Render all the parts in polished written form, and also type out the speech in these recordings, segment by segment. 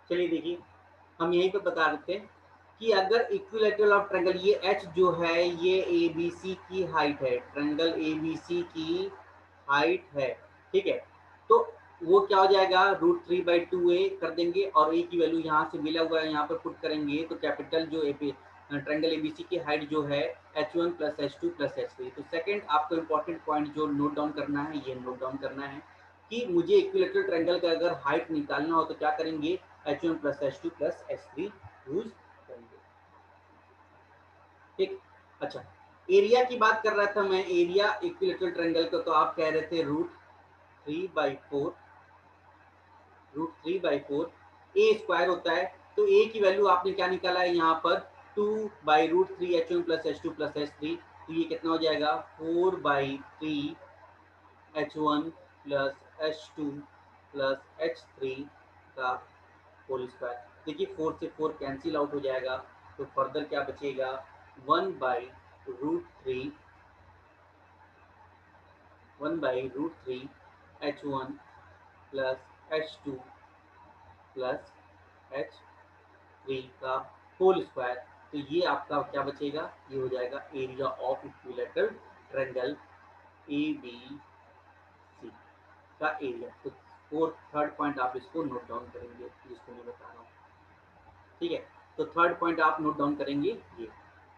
चलिए देखिए, हम यहीं पे बता देते हैं कि अगर इक्विलेटरल ऑफ ट्रायंगल, ये एच जो है ये ए बी सी की हाइट है, ट्रायंगल ए बी सी की हाइट है, ठीक है। तो वो क्या हो जाएगा, √3/2a कर देंगे और a की वैल्यू यहाँ से मिला हुआ है यहाँ पर पुट करेंगे, तो कैपिटल जो ट्रायंगल एबीसी की हाइट जो है h1 + h2 + h3। तो सेकंड आपको इंपॉर्टेंट पॉइंट जो नोट डाउन करना है, ये नोट डाउन करना है कि मुझे इक्विलेटरल ट्रायंगल का अगर हाइट निकालना हो तो क्या करेंगे, h1 + h2 + h3 यूज करेंगे, ठीक। अच्छा, एरिया की बात कर रहा था मैं, एरिया इक्विलेटरल ट्रायंगल का, तो आप कह रहे थे √3/4 ए स्क्वायर होता है। तो ए की वैल्यू आपने क्या निकाला है यहाँ पर, 2/√3 h1 + h2 + h3। तो ये कितना हो जाएगा, 4/3 h1 + h2 + h3 का होल स्क्वायर। देखिए 4 से 4 कैंसिल आउट हो जाएगा, तो फर्दर क्या बचेगा, 1/√3 h1 + h2 + h3 का होल स्क्वायर। तो ये आपका क्या बचेगा, ये हो जाएगा area of equilateral triangle A B C का एरिया। तो फोर्थ थर्ड पॉइंट आप इसको नोट डाउन करेंगे, जिसको मैं बता रहा हूँ, ठीक है। तो थर्ड पॉइंट आप नोट डाउन करेंगे ये।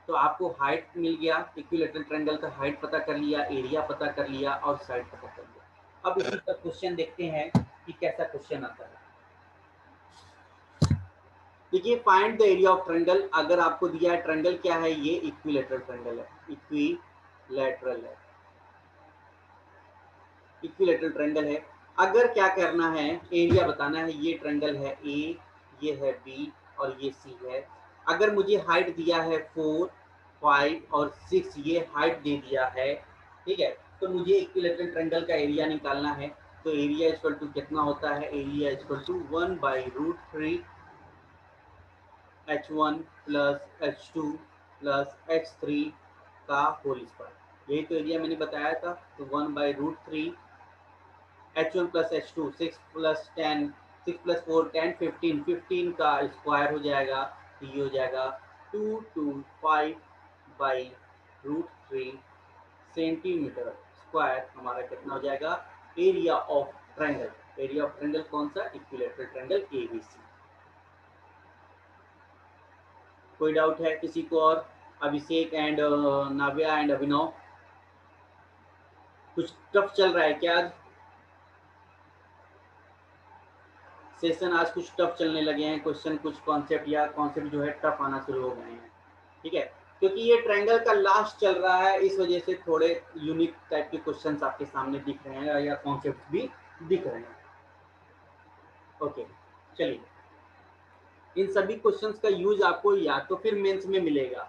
तो आपको हाइट मिल गया, इक्विलेटरल ट्रायंगल का हाइट पता कर लिया, एरिया पता कर लिया और साइड पता कर लिया। अब इसी का क्वेश्चन देखते हैं कि कैसा क्वेश्चन आता है। देखिए, find the area of triangle, अगर आपको दिया है ट्रायंगल क्या है, ये इक्विलेटरल ट्रायंगल है, इक्विलेटरल है, इक्विलेटरल ट्रायंगल है। अगर क्या करना है, एरिया बताना है, ये ट्रायंगल है ए, ये है बी और ये सी है। अगर मुझे हाइट दिया है 4, 5 और 6, ये हाइट दे दिया है, ठीक है। तो मुझे इक्विलेटरल ट्रायंगल का एरिया निकालना है। तो एरिया इक्वल टू कितना होता है, area equal to 1/√3 h1 + h2 + h3 का होल स्क्वायर। यही तो एरिया मैंने बताया था। तो 1/√3 h1 + h2, 6 + 10, 6 + 4 10, 15, 15 का स्क्वायर हो जाएगा। तो ये हो जाएगा 225/√3 सेंटीमीटर स्क्वायर। हमारा कितना हो जाएगा, area of triangle. Area of triangle कौन सा, इक्विलेटरल ट्रायंगल एबीसी। कोई डाउट है किसी को? और अभिषेक एंड नाव्या एंड अभिनव, कुछ टफ चल रहा है क्या आज? सेशन आज कुछ टफ चलने लगे हैं क्वेश्चन, कुछ कॉन्सेप्ट या कॉन्सेप्ट जो है टफ आना शुरू हो गए हैं, ठीक है। क्योंकि ये ट्रायंगल का लास्ट चल रहा है, इस वजह से थोड़े यूनिक टाइप के क्वेश्चंस आपके सामने दिख रहे हैं या कॉन्सेप्ट भी दिख रहे हैं। ओके, चलिए, इन सभी क्वेश्चंस का यूज आपको या तो फिर मेंस में मिलेगा,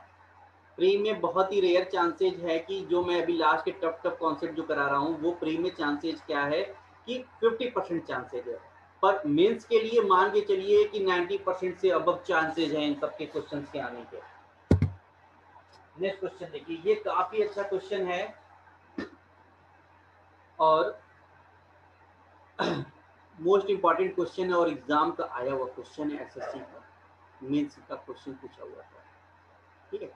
प्री में बहुत ही रेयर चांसेज है कि जो मैं अभी लास्ट के टफ टफ कॉन्सेप्ट जो करा रहा हूँ, वो प्री में चांसेज क्या है कि 50% चांसेज है। पर मेंस के लिए मान के चलिए कि 90% से अबव चांसेज हैं इन सबके क्वेश्चंस के आने के। नेक्स्ट क्वेश्चन देखिए, ये काफी अच्छा क्वेश्चन है और मोस्ट इंपॉर्टेंट क्वेश्चन है और एग्जाम का आया हुआ क्वेश्चन है, एसएससी का मेंस का क्वेश्चन पूछा हुआ था, ठीक है।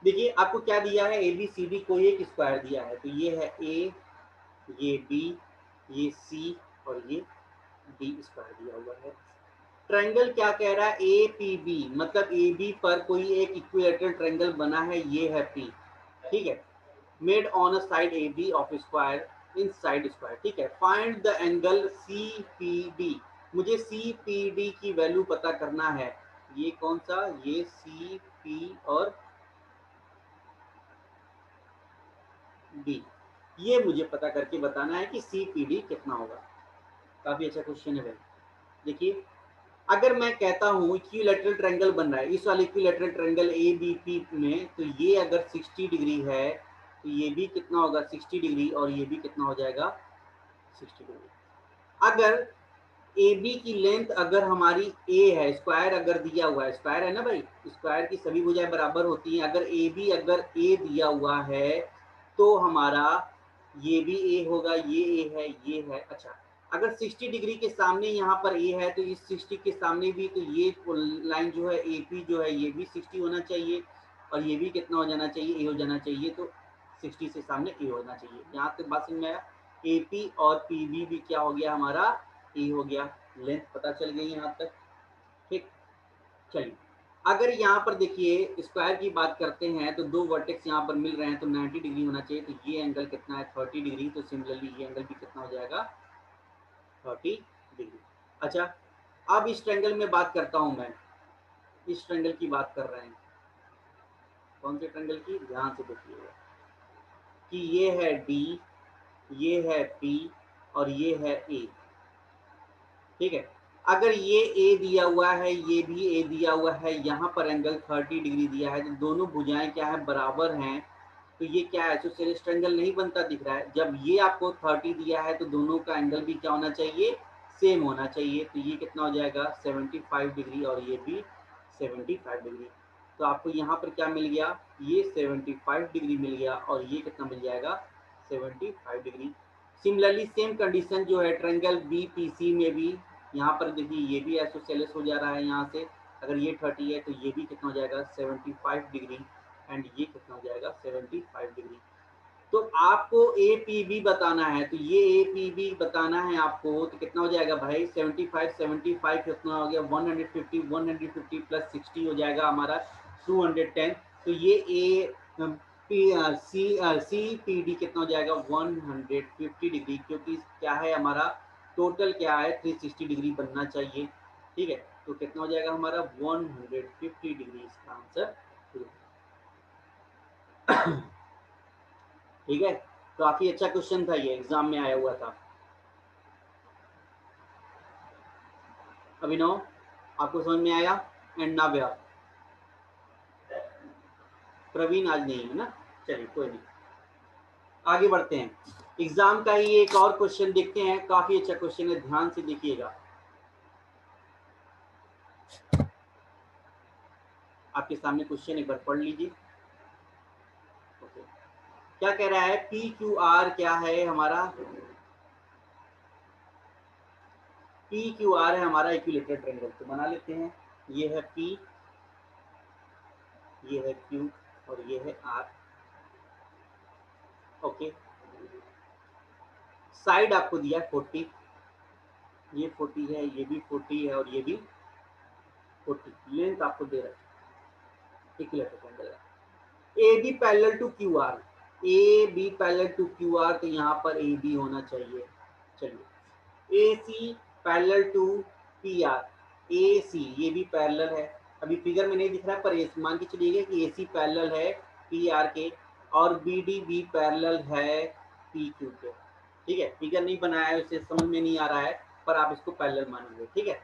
देखिए आपको क्या दिया है, ए बी सी डी को एक स्क्वायर दिया है। तो ये है ए, ये बी, ये सी और ये डी स्क्वायर दिया हुआ है। ट्रायंगल क्या कह रहा है, ए पी बी, मतलब ए बी पर कोई एक इक्विलेटरल ट्रायंगल बना है, ये है पी, ठीक है। Made on a side A B of square inside square, ठीक है। Find the angle C P D, मुझे सी पी डी की वैल्यू पता करना है। ये कौन सा, ये सी पी और डी, ये मुझे पता करके बताना है कि सी पी डी कितना होगा। काफी अच्छा क्वेश्चन है भाई। देखिए, अगर मैं कहता हूँ इक्विलैटरल ट्रायंगल बन रहा है, इस वाले equilateral triangle A B P में, तो ये अगर 60 डिग्री है तो ये भी कितना होगा 60 डिग्री और ये भी कितना हो जाएगा 60 डिग्री। अगर ए बी की लेंथ अगर हमारी ए है, स्क्वायर अगर दिया हुआ है, स्क्वायर है ना भाई, स्क्वायर की सभी भुजाएं बराबर होती हैं। अगर ए बी अगर ए दिया हुआ है तो हमारा ये भी ए होगा, ये ए है, ये है। अच्छा, अगर 60 डिग्री के सामने यहाँ पर ए है तो इस 60 के सामने भी, तो ये लाइन जो है ए पी जो है ये भी 60 होना चाहिए, और ये भी कितना हो जाना चाहिए, ए हो जाना चाहिए। तो 60 से सामने ए होना चाहिए। यहाँ तक बात समझ में आया। ए पी और पी बी भी क्या हो गया हमारा, ए हो गया। लेंथ पता चल गई यहाँ तक, ठीक। चलिए अगर यहाँ पर देखिए स्क्वायर की बात करते हैं तो दो वर्टेक्स यहाँ पर मिल रहे हैं तो 90 डिग्री होना चाहिए, तो ये एंगल कितना है 30 डिग्री, तो सिमिलरली ये एंगल भी कितना हो जाएगा 30 डिग्री। अच्छा अब इस ट्रायंगल में बात करता हूं मैं, इस ट्रायंगल की बात कर रहे हैं। कौन से ट्रायंगल की, ध्यान से देखिएगा कि ये है डी, ये है पी और ये है ए, ठीक है। अगर ये ए दिया हुआ है, ये भी ए दिया हुआ है, यहाँ पर एंगल 30 डिग्री दिया है, तो दोनों भुजाएं क्या है, बराबर हैं, तो ये क्या है, आइसोसेलेस ट्रायंगल नहीं बनता दिख रहा है। जब ये आपको 30 दिया है तो दोनों का एंगल भी क्या होना चाहिए, सेम होना चाहिए। तो ये कितना हो जाएगा 75 डिग्री और ये भी 75 डिग्री। तो आपको यहाँ पर क्या मिल गया, ये 75 डिग्री मिल गया और ये कितना मिल जाएगा 75 डिग्री। सिमिलरली सेम कंडीशन जो है ट्रायंगल बी पी सी में भी, यहाँ पर देखिए ये भी आइसोसेलेस हो जा रहा है। यहाँ से अगर ये 30 है तो ये भी कितना हो जाएगा 75 डिग्री, एंड ये कितना हो जाएगा 75 डिग्री। तो आपको ए पी बी बताना है, तो ये ए पी बी बताना है आपको, तो कितना हो जाएगा भाई 75 कितना हो गया 150 प्लस 60 हो जाएगा हमारा 210। तो ये ए सी पी डी कितना हो जाएगा 150 डिग्री, क्योंकि क्या है हमारा टोटल क्या है 360 डिग्री बनना चाहिए, ठीक है। तो कितना हो जाएगा हमारा 150 डिग्री, इसका आंसर। ठीक है, तो काफी अच्छा क्वेश्चन था, ये एग्जाम में आया हुआ था। अभिनव आपको समझ में आया, एंड नाव्या, प्रवीण आज नहीं है ना, चलिए कोई नहीं, आगे बढ़ते हैं। एग्जाम का ही एक और क्वेश्चन देखते हैं, काफी अच्छा क्वेश्चन है, ध्यान से देखिएगा। आपके सामने क्वेश्चन एक बार पढ़ लीजिए। ओके, क्या कह रहा है, पी क्यू आर क्या है हमारा, पी क्यू आर है हमारा इक्विलेटरल ट्रायंगल। तो बना लेते हैं, ये है पी, ये है क्यू और ये है आर। ओके, साइड आपको दिया 40, ये 40 है, ये भी 40 है और ये भी 40, लेंथ आपको दे रहा है इक्विलेटरल ट्रायंगल है। A B parallel to Q R, A B parallel to Q R, तो यहाँ पर ए बी होना चाहिए। चलिए A C parallel to P R, A C ये भी पैरेलल है, अभी फिगर में नहीं दिख रहा है पर मान के चलिएगा कि ए सी पैरेलल है पी आर के, और बी डी भी पैरेलल है पी क्यू के, ठीक है। फिगर नहीं बनाया है, उसे समझ में नहीं आ रहा है, पर आप इसको पैरेलल मानेंगे, ठीक है।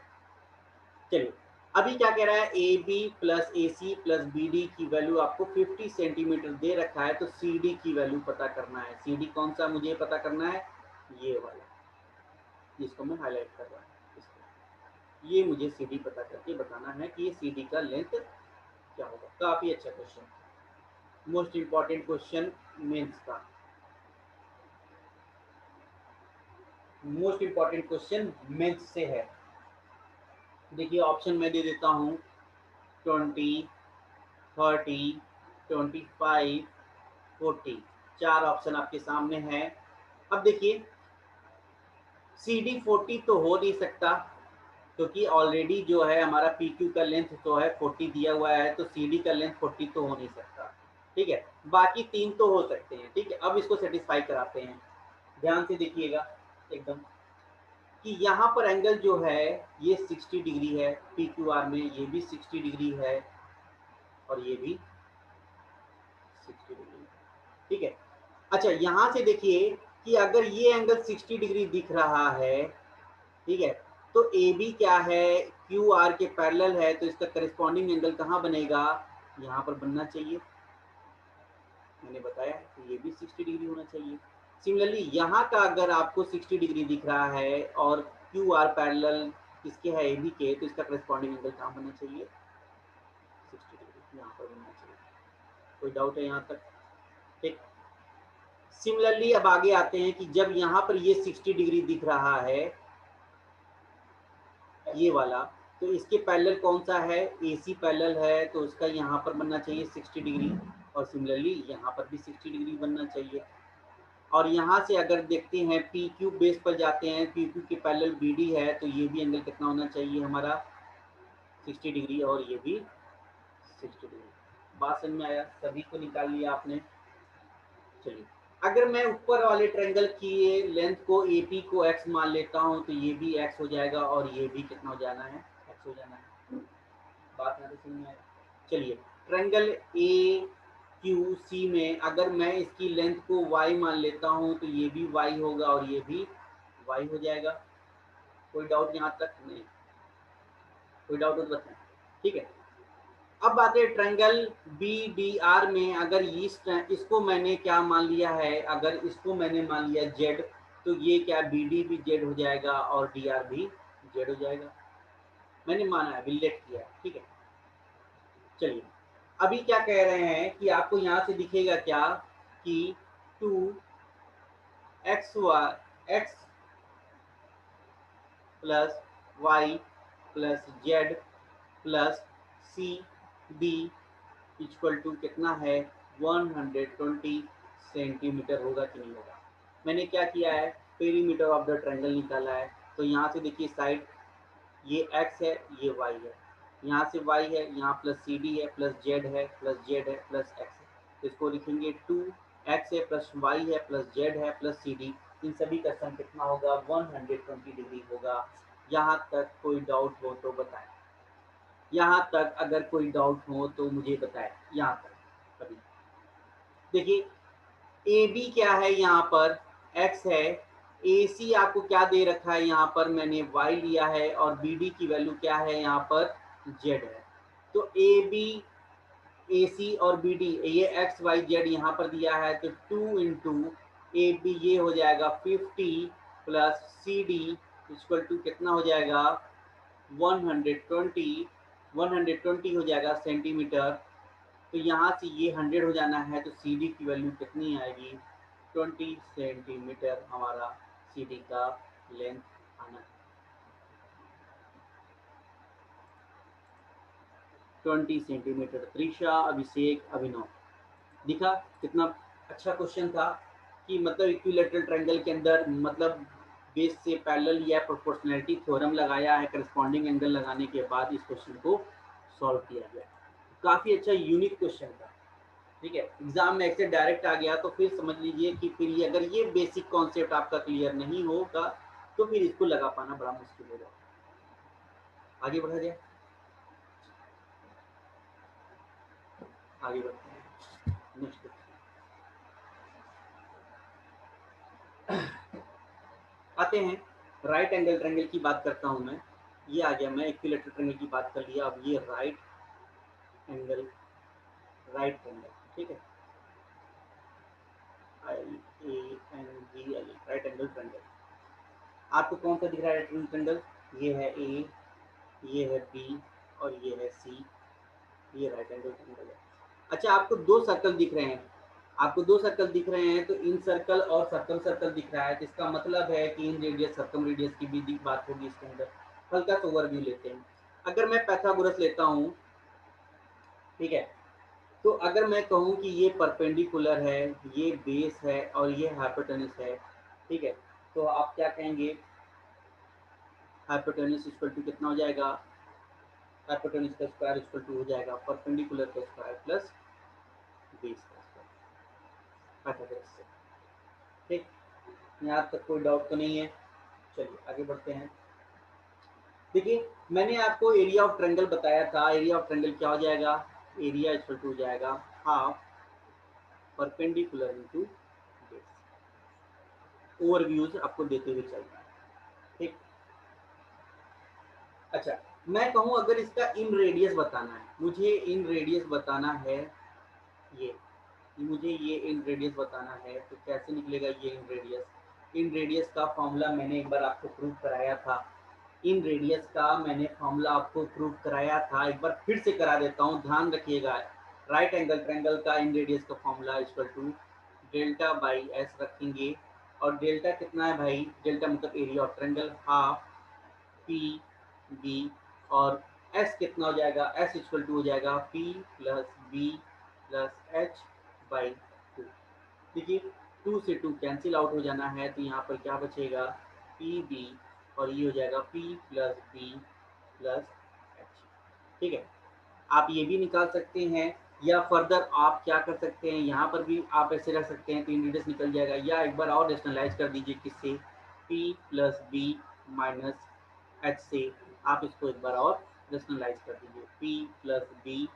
चलिए अभी क्या कह रहा है, A B plus A C plus B D की वैल्यू आपको 50 सेंटीमीटर दे रखा है, तो सी डी की वैल्यू पता करना है। सी डी कौन सा मुझे पता करना है, ये वाला, जिसको मैं हाईलाइट कर रहा हूँ, इसको, ये मुझे सी डी पता करके बताना है कि ये सी डी का लेंथ क्या होगा। काफी अच्छा question, most important question Mains का, मोस्ट इंपॉर्टेंट क्वेश्चन मेंस से है। देखिए ऑप्शन मैं दे देता हूँ, 20, 30, 25, 40, चार ऑप्शन आपके सामने है। अब देखिए सी डी 40 तो हो नहीं सकता, क्योंकि ऑलरेडी जो है हमारा पी क्यू का लेंथ तो है 40 दिया हुआ है, तो सी डी का लेंथ 40 तो हो नहीं सकता, ठीक है। बाकी तीन तो हो सकते हैं, ठीक है। अब इसको सेटिस्फाई कराते हैं, ध्यान से देखिएगा एकदम, कि यहाँ पर एंगल जो है ये 60 डिग्री है पी क्यू आर में, ये भी 60 डिग्री है और ये भी 60 डिग्री, ठीक है। अच्छा यहाँ से देखिए कि अगर ये एंगल 60 डिग्री दिख रहा है, ठीक है, तो ए बी क्या है, क्यू आर के पैरेलल है, तो इसका करस्पॉन्डिंग एंगल कहाँ बनेगा, यहाँ पर बनना चाहिए, मैंने बताया तो ये भी 60 डिग्री होना चाहिए। सिमिलरली यहाँ का अगर आपको 60 डिग्री दिख रहा है और क्यू आर पैरेलल किसके है, ए बी के, तो इसका करस्पॉन्डिंग एंगल कहाँ बनना चाहिए 60 डिग्री, यहाँ पर बनना चाहिए। कोई डाउट है यहाँ तक, ठीक। सिमिलरली अब आगे आते हैं कि जब यहाँ पर ये 60 डिग्री दिख रहा है ये वाला, तो इसके पैरेलल कौन सा है, AC पैरेलल है, तो उसका यहाँ पर बनना चाहिए 60 डिग्री, और सिमिलरली यहाँ पर भी 60 डिग्री बनना चाहिए। और यहाँ से अगर देखते हैं PQ बेस पर जाते हैं, PQ के पैरेलल BD है, तो ये भी एंगल कितना होना चाहिए हमारा 60 डिग्री, और ये भी 60 डिग्री। बात समझ में आया, सभी को निकाल लिया आपने। चलिए, अगर मैं ऊपर वाले ट्रायंगल की लेंथ को AP को x मान लेता हूँ, तो ये भी x हो जाएगा, और ये भी कितना हो जाना है, x हो जाना है। बात यहाँ समझ में आया। चलिए, ट्रायंगल AQC में अगर मैं इसकी लेंथ को y मान लेता हूँ, तो ये भी y होगा, और ये भी y हो जाएगा। कोई डाउट यहाँ तक नहीं? कोई डाउट हो तो बताएं। ठीक है, अब बात है ट्रायंगल BDR में, अगर इसको मैंने क्या मान लिया है, अगर इसको मैंने मान लिया Z, तो ये क्या BD भी Z हो जाएगा और DR भी Z हो जाएगा। मैंने माना है, रिलेट किया है। ठीक है, चलिए, अभी क्या कह रहे हैं कि आपको यहाँ से दिखेगा क्या कि 2x plus y plus z plus CD equal to कितना है 120 सेंटीमीटर होगा कि नहीं होगा। मैंने क्या किया है, पेरीमीटर ऑफ द ट्रायंगल निकाला है। तो यहाँ से देखिए साइड ये x है, ये y है, यहाँ से y है, यहाँ प्लस CD है, प्लस z है, प्लस z है, प्लस x है। तो इसको लिखेंगे 2x है प्लस y है प्लस z है प्लस CD। इन सभी का सम कितना होगा 120 डिग्री होगा। यहाँ तक कोई डाउट हो तो बताएं। यहाँ तक अगर कोई डाउट हो तो मुझे बताएं। यहाँ तक अभी देखिए, AB क्या है, यहाँ पर x है, AC आपको क्या दे रखा है, यहाँ पर मैंने y लिया है, और BD की वैल्यू क्या है, यहाँ पर z है। तो AB AC और BD ये x y z यहाँ पर दिया है, तो 2 इंटू AB ये हो जाएगा 50 प्लस CD इक्वल टू कितना हो जाएगा 120 हो जाएगा सेंटीमीटर। तो यहाँ से ये 100 हो जाना है, तो CD की वैल्यू कितनी आएगी 20 सेंटीमीटर हमारा CD का लेंथ आना है। 20 सेंटीमीटर। त्रिशा, अभिषेक, अभिनव, दिखा कितना अच्छा क्वेश्चन था कि मतलब इक्विलैटरल ट्रायंगल के अंदर मतलब बेस से पैरेलल या प्रोपोर्शनैलिटी थ्योरम लगाया है, करस्पॉन्डिंग एंगल लगाने के बाद इस क्वेश्चन को सॉल्व किया गया। काफ़ी अच्छा यूनिक क्वेश्चन था। ठीक है, एग्जाम में ऐसे डायरेक्ट आ गया तो फिर समझ लीजिए कि फिर ये अगर ये बेसिक कॉन्सेप्ट आपका क्लियर नहीं होगा तो फिर इसको लगा पाना बड़ा मुश्किल हो जाएगा। आगे बढ़ा जाए, आगे बढ़ते हैं नेक्स्ट। आते हैं राइट एंगल ट्रायंगल की बात करता हूं मैं। ये आ गया, मैं इक्विलैटरल ट्रायंगल की बात कर लिया, अब ये राइट एंगल, राइट ट्रायंगल। ठीक है, IANGL राइट एंगल ट्रायंगल। आपको कौन सा दिख रहा है राइट एंगल ट्रायंगल? ये है A, ये है B और ये है C। ये राइट एंगल ट्रायंगल है। अच्छा, आपको दो सर्कल दिख रहे हैं, आपको दो सर्कल दिख रहे हैं, तो इन सर्कल और सर्कल सर्कल दिख रहा है, तो इसका मतलब है कि इन रेडियस सर्कम रेडियस की भी बात होगी इसके अंदर। हल्का सा ओवरव्यू लेते हैं। अगर मैं पाइथागोरस लेता हूँ, ठीक है, तो अगर मैं कहूँ कि ये परपेंडिकुलर है, ये बेस है और ये हाइपोटेनस है, ठीक है, तो आप क्या कहेंगे हाइपोटेनस इक्वल टू कितना हो जाएगा, हाइपोटेनस का स्क्वायर इक्वल टू हो जाएगा परपेंडिकुलर का स्क्वायर प्लस बेस का स्क्वायर पाइथागोरस से। ठीक, यहाँ तक कोई डाउट तो नहीं है। चलिए आगे बढ़ते हैं। देखिए, मैंने आपको एरिया ऑफ ट्रायंगल बताया था। एरिया ऑफ ट्रायंगल क्या हो जाएगा, एरिया इक्वल टू हो जाएगा half perpendicular into base. Overviews आपको देते हुए चल रहा है। ठीक, अच्छा, मैं कहूँ अगर इसका इन रेडियस बताना है, मुझे इन रेडियस बताना है, ये मुझे ये इन रेडियस बताना है, तो कैसे निकलेगा ये इन रेडियस? इन रेडियस का फॉर्मूला मैंने एक बार आपको प्रूव कराया था। इन रेडियस का मैंने फॉर्मूला आपको प्रूव कराया था, एक बार फिर से करा देता हूँ, ध्यान रखिएगा। राइट एंगल ट्रायंगल का इन रेडियस का formula equal to delta by S रखेंगे, और डेल्टा कितना है भाई, डेल्टा मतलब area of triangle, half P B, और एस कितना हो जाएगा, एस इक्वल टू हो जाएगा P plus B plus H by two. देखिए 2 से 2 कैंसिल आउट हो जाना है, तो यहाँ पर क्या बचेगा, पी बी, और ये हो जाएगा P plus B plus H. ठीक है, आप ये भी निकाल सकते हैं, या फर्दर आप क्या कर सकते हैं, यहाँ पर भी आप ऐसे रख सकते हैं, 3 रेडियस निकल जाएगा, या एक बार और रेशनलाइज कर दीजिए किससे, p plus B minus H से, आप इसको एक बार और रेशनलाइज कर दीजिए, p plus B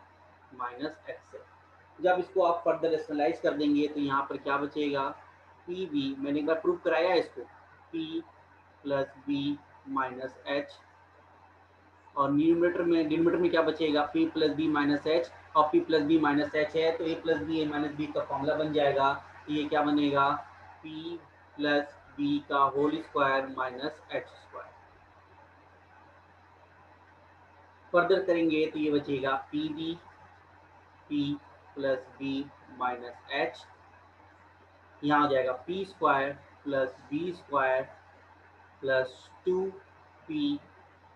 minus H से। जब इसको आप फर्दर रेशनलाइज कर देंगे तो यहाँ पर क्या बचेगा, पी बी, मैंने एक बार प्रूव कराया इसको, p plus B minus H, और डिनोमिनेटर में क्या बचेगा, p plus B minus H, और p plus B minus H है तो a plus B A minus B का फॉर्मूला बन जाएगा, तो ये क्या बनेगा, p प्लस बी का whole square minus H square. Further करेंगे तो ये बचेगा P B, p plus B minus H, यहाँ आ जाएगा p square plus B square plus 2p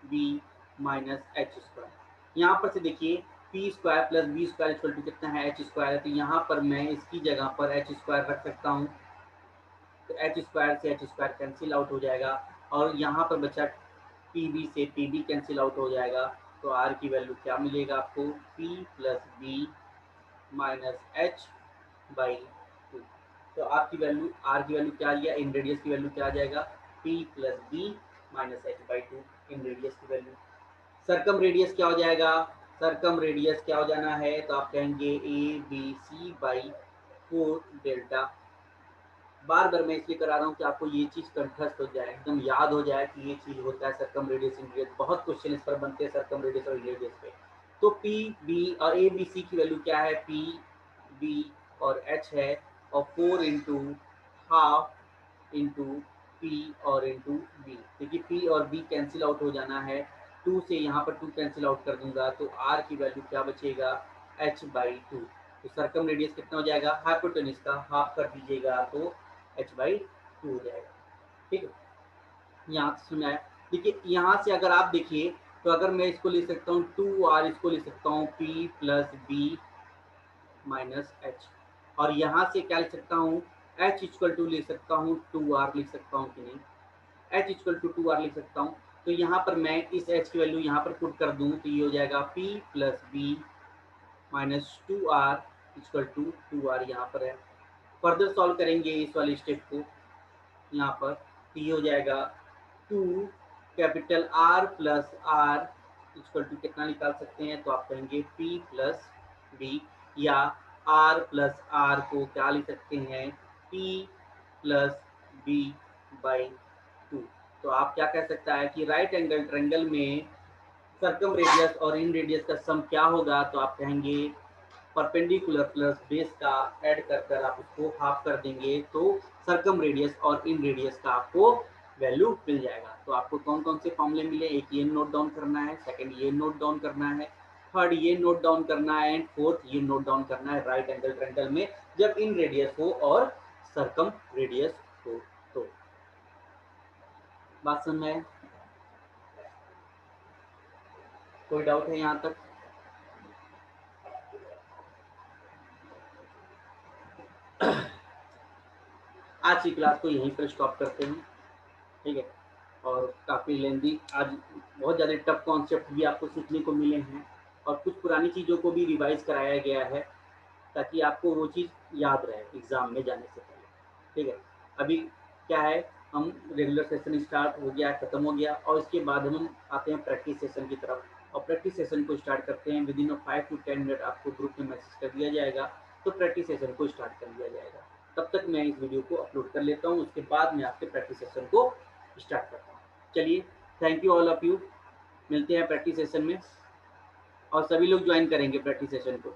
B minus H square. यहाँ पर से देखिए P square plus B square equal to कितना है, एच स्क्वायर है, तो यहाँ पर मैं इसकी जगह पर एच स्क्वायर रख सकता हूँ, तो एच स्क्वायर से एच स्क्वायर कैंसिल आउट हो जाएगा, और यहाँ पर बचा पी बी से पी बी कैंसिल आउट हो जाएगा, तो आर की वैल्यू क्या मिलेगा आपको, P plus B minus H by two. तो आपकी वैल्यू, आर की वैल्यू क्या आ गया, इन रेडियस की वैल्यू क्या आ जाएगा, P plus B minus H by two, inradius की वैल्यू। सरकम रेडियस क्या हो जाएगा, सरकम रेडियस क्या हो जाना है, तो आप कहेंगे A B C by 4 delta. बार बार मैं इसलिए करा रहा हूँ कि आपको ये चीज़ कंठस्थ हो जाए, एकदम याद हो जाए कि ये चीज़ होता है सरकम रेडियस इन रेडियस, बहुत क्वेश्चन इस पर बनते हैं सरकम रेडियस और रेडियस पे। तो पी बी और ए बी सी की वैल्यू क्या है, पी बी और एच है, और 4 इंटू हाफ इंटू पी और इंटू बी। देखिए पी और बी कैंसिल आउट हो जाना है, 2 से यहाँ पर 2 कैंसिल आउट कर दूंगा, तो आर की वैल्यू क्या बचेगा, एच बाई टू। तो सरकम रेडियस कितना हो जाएगा, हाइपोटेनस का हाफ कर दीजिएगा तो एच बाई टू हो जाएगा। ठीक है, यहाँ से सुना है। देखिए यहाँ से अगर आप देखिए, तो अगर मैं इसको ले सकता हूँ 2r, इसको ले सकता हूँ p plus B minus H, और यहाँ से क्या लिख सकता हूँ, h इक्वल टू ले सकता हूँ 2r, लिख सकता हूँ कि नहीं, h इक्वल टू 2r लिख सकता हूँ। तो यहाँ पर मैं इस h की वैल्यू यहाँ पर पुट कर दूँ, तो ये हो जाएगा p plus B minus 2r equal to 2r, यहाँ पर है। फर्दर सॉल्व करेंगे इस वाली स्टेप को, यहाँ पर तो ये हो जाएगा 2 capital R plus R equal to कितना निकाल सकते हैं, तो आप कहेंगे P प्लस B, या R प्लस R को क्या लिख सकते हैं, P प्लस B बाई 2। तो आप क्या कह सकता है कि राइट एंगल ट्रायंगल में सर्कम रेडियस और इन रेडियस का सम क्या होगा, तो आप कहेंगे परपेंडिकुलर प्लस बेस का ऐड कर कर आप उसको हाफ कर देंगे, तो सर्कम रेडियस और इन रेडियस का आपको वैल्यू मिल जाएगा। तो आपको कौन कौन से फॉर्मूले मिले, एक ये नोट डाउन करना है, सेकंड ये नोट डाउन करना है, थर्ड ये नोट डाउन करना है, एंड फोर्थ ये नोट डाउन करना है, राइट एंगल ट्रायंगल में जब इन रेडियस हो और सर्कम रेडियस हो। तो बात समझ में, कोई डाउट है यहाँ तक? आज की क्लास को यहीं पर स्टॉप करते हैं, ठीक है। और काफ़ी लेंदी आज, बहुत ज़्यादा टफ कॉन्सेप्ट भी आपको सीखने को मिले हैं, और कुछ पुरानी चीज़ों को भी रिवाइज कराया गया है, ताकि आपको वो चीज़ याद रहे एग्ज़ाम में जाने से पहले, ठीक है। अभी क्या है, हम रेगुलर सेशन स्टार्ट हो गया, ख़त्म हो गया, और इसके बाद हम आते हैं प्रैक्टिस सेशन की तरफ, और प्रैक्टिस सेशन को स्टार्ट करते हैं। विदिन 5 to 10 मिनट आपको ग्रुप में मैसेज कर दिया जाएगा, तो प्रैक्टिस सेशन को स्टार्ट कर दिया जाएगा। तब तक मैं इस वीडियो को अपलोड कर लेता हूँ, उसके बाद मैं आपके प्रैक्टिस सेशन को स्टार्ट करता हूँ। चलिए, thank you all of you, मिलते हैं प्रैक्टिस सेशन में, और सभी लोग ज्वाइन करेंगे प्रैक्टिस सेशन को।